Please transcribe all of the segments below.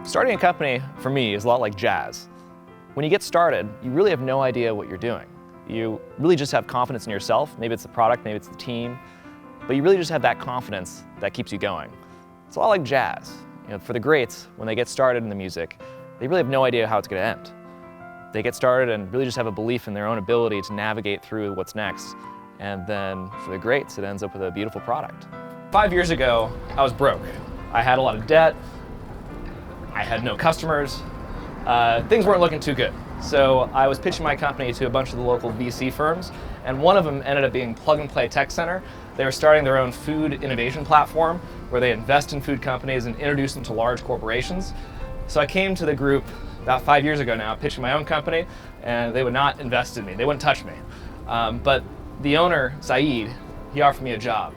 Starting a company, for me, is a lot like jazz. When you get started, you really have no idea what you're doing. You really just have confidence in yourself. Maybe it's the product, maybe it's the team, but you really just have that confidence that keeps you going. It's a lot like jazz. For the greats, when they get started in the music, they really have no idea how it's going to end. They get started and really just have a belief in their own ability to navigate through what's next. And then for the greats, it ends up with a beautiful product. 5 years ago, I was broke. I had a lot of debt. I had no customers. Things weren't looking too good. So I was pitching my company to a bunch of the local VC firms, and one of them ended up being Plug and Play Tech Center. They were starting their own food innovation platform where they invest in food companies and introduce them to large corporations. So I came to the group about 5 years ago now, pitching my own company, and they would not invest in me. They wouldn't touch me. But the owner, Saeed, he offered me a job.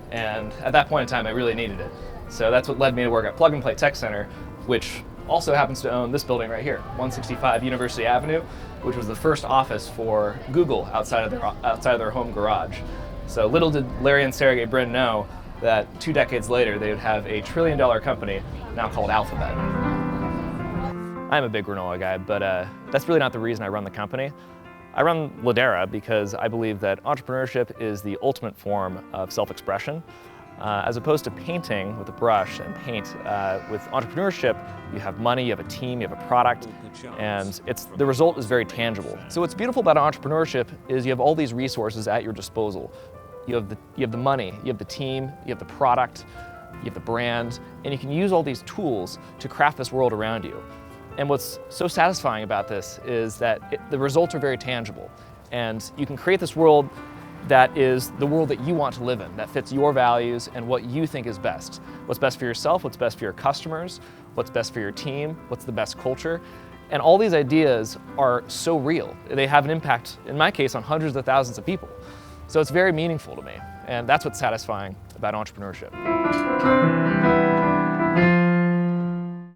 And at that point in time, I really needed it. So that's what led me to work at Plug and Play Tech Center, which also happens to own this building right here, 165 University Avenue, which was the first office for Google outside of their home garage. So little did Larry and Sergey Brin know that 2 decades later they would have a $1 trillion company now called Alphabet. I'm a big granola guy, but that's really not the reason I run the company. I run Ladera because I believe that entrepreneurship is the ultimate form of self-expression. As opposed to painting with a brush and paint, with entrepreneurship, you have money, you have a team, you have a product, and the result is very tangible. So what's beautiful about entrepreneurship is you have all these resources at your disposal. You have the money, you have the team, you have the product, you have the brand, and you can use all these tools to craft this world around you. And what's so satisfying about this is that the results are very tangible, and you can create this world that is the world that you want to live in, that fits your values and what you think is best. What's best for yourself, what's best for your customers, what's best for your team, what's the best culture. And all these ideas are so real. They have an impact, in my case, on hundreds of thousands of people. So it's very meaningful to me, and that's what's satisfying about entrepreneurship.